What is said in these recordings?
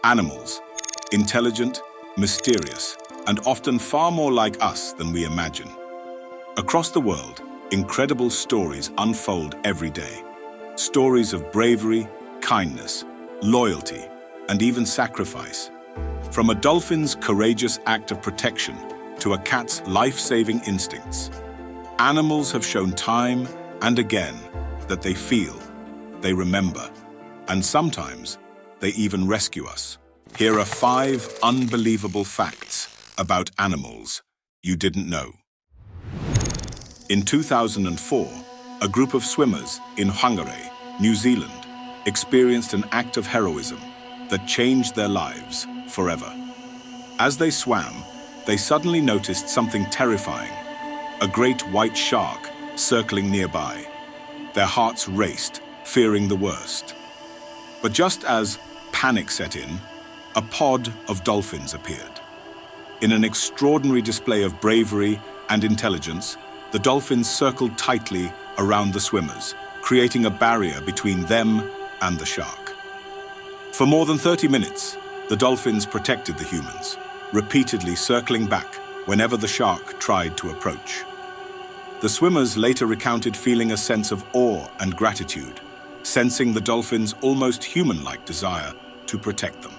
Animals, intelligent, mysterious, and often far more like us than we imagine. Across the world, incredible stories unfold every day. Stories of bravery, kindness, loyalty, and even sacrifice. From a dolphin's courageous act of protection to a cat's life-saving instincts, animals have shown time and again that they feel, they remember, and sometimes they even rescue us. Here are 5 unbelievable facts about animals you didn't know. In 2004, a group of swimmers in Whangarei, New Zealand, experienced an act of heroism that changed their lives forever. As they swam, they suddenly noticed something terrifying: a great white shark circling nearby. Their hearts raced, fearing the worst. But just as panic set in, a pod of dolphins appeared. In an extraordinary display of bravery and intelligence, the dolphins circled tightly around the swimmers, creating a barrier between them and the shark. For more than 30 minutes, the dolphins protected the humans, repeatedly circling back whenever the shark tried to approach. The swimmers later recounted feeling a sense of awe and gratitude, sensing the dolphins' almost human-like desire to protect them.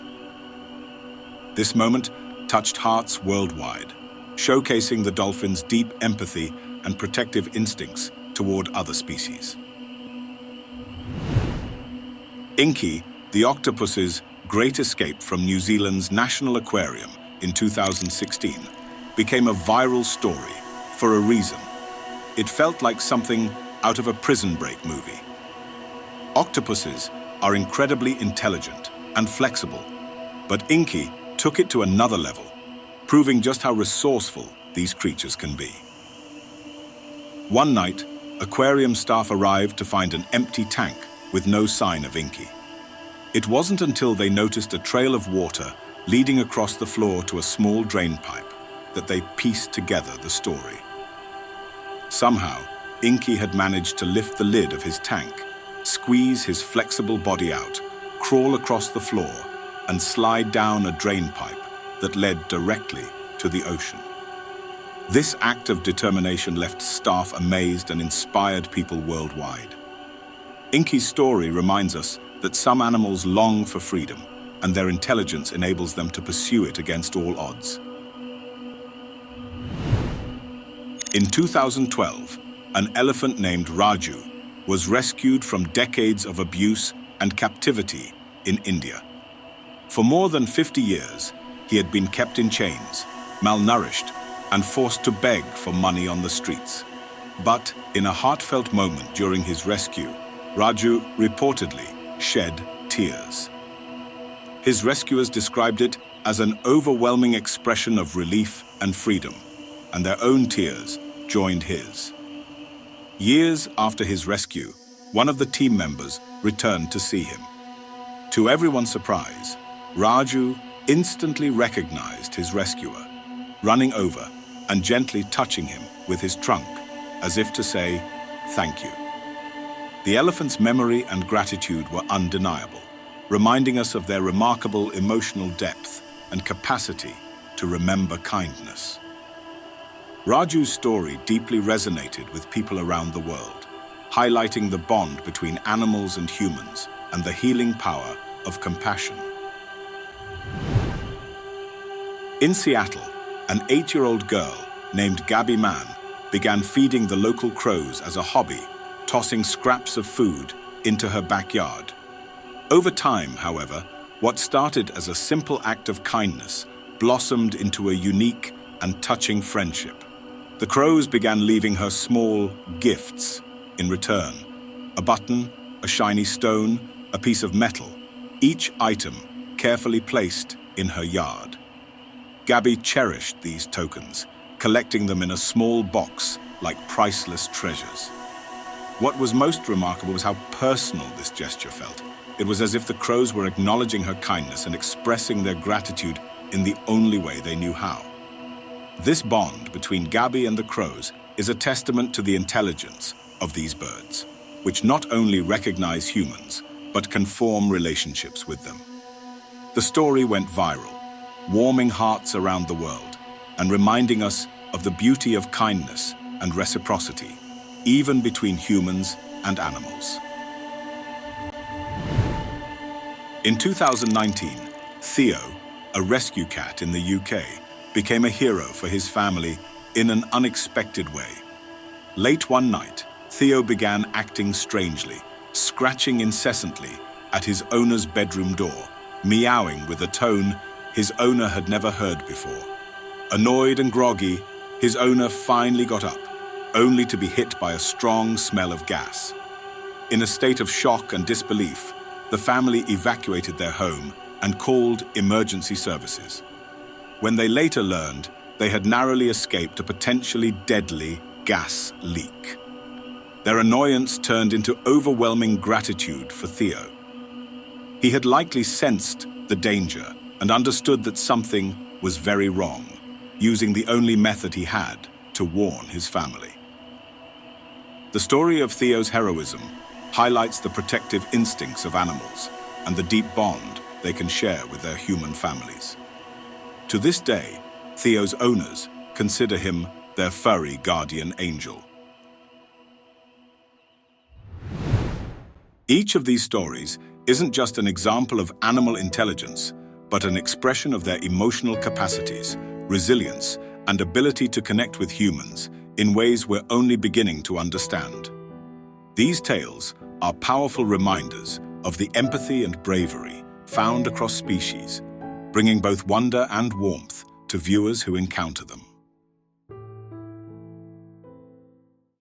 This moment touched hearts worldwide, showcasing the dolphins' deep empathy and protective instincts toward other species. Inky, the octopus's great escape from New Zealand's National Aquarium in 2016, became a viral story for a reason. It felt like something out of a Prison Break movie. Octopuses are incredibly intelligent and flexible, but Inky took it to another level, proving just how resourceful these creatures can be. One night, aquarium staff arrived to find an empty tank with no sign of Inky. It wasn't until they noticed a trail of water leading across the floor to a small drain pipe that they pieced together the story. Somehow, Inky had managed to lift the lid of his tank, squeeze his flexible body out, crawl across the floor, and slide down a drain pipe that led directly to the ocean. This act of determination left staff amazed and inspired people worldwide. Inky's story reminds us that some animals long for freedom, and their intelligence enables them to pursue it against all odds. In 2012, an elephant named Raju was rescued from decades of abuse and captivity in India. For more than 50 years, he had been kept in chains, malnourished, and forced to beg for money on the streets. But in a heartfelt moment during his rescue, Raju reportedly shed tears. His rescuers described it as an overwhelming expression of relief and freedom, and their own tears joined his. Years after his rescue, one of the team members returned to see him. To everyone's surprise, Raju instantly recognized his rescuer, running over and gently touching him with his trunk, as if to say, "Thank you." The elephant's memory and gratitude were undeniable, reminding us of their remarkable emotional depth and capacity to remember kindness. Raju's story deeply resonated with people around the world, highlighting the bond between animals and humans and the healing power of compassion. In Seattle, an 8-year-old girl named Gabby Mann began feeding the local crows as a hobby, tossing scraps of food into her backyard. Over time, however, what started as a simple act of kindness blossomed into a unique and touching friendship. The crows began leaving her small gifts in return: a button, a shiny stone, a piece of metal, each item carefully placed in her yard. Gabby cherished these tokens, collecting them in a small box like priceless treasures. What was most remarkable was how personal this gesture felt. It was as if the crows were acknowledging her kindness and expressing their gratitude in the only way they knew how. This bond between Gabby and the crows is a testament to the intelligence of these birds, which not only recognize humans, but can form relationships with them. The story went viral, warming hearts around the world and reminding us of the beauty of kindness and reciprocity, even between humans and animals. In 2019, Theo, a rescue cat in the UK, became a hero for his family in an unexpected way. Late one night, Theo began acting strangely, scratching incessantly at his owner's bedroom door, meowing with a tone his owner had never heard before. Annoyed and groggy, his owner finally got up, only to be hit by a strong smell of gas. In a state of shock and disbelief, the family evacuated their home and called emergency services. When they later learned, they had narrowly escaped a potentially deadly gas leak. Their annoyance turned into overwhelming gratitude for Theo. He had likely sensed the danger and understood that something was very wrong, using the only method he had to warn his family. The story of Theo's heroism highlights the protective instincts of animals and the deep bond they can share with their human families. To this day, Theo's owners consider him their furry guardian angel. Each of these stories isn't just an example of animal intelligence, but an expression of their emotional capacities, resilience, and ability to connect with humans in ways we're only beginning to understand. These tales are powerful reminders of the empathy and bravery found across species, bringing both wonder and warmth to viewers who encounter them.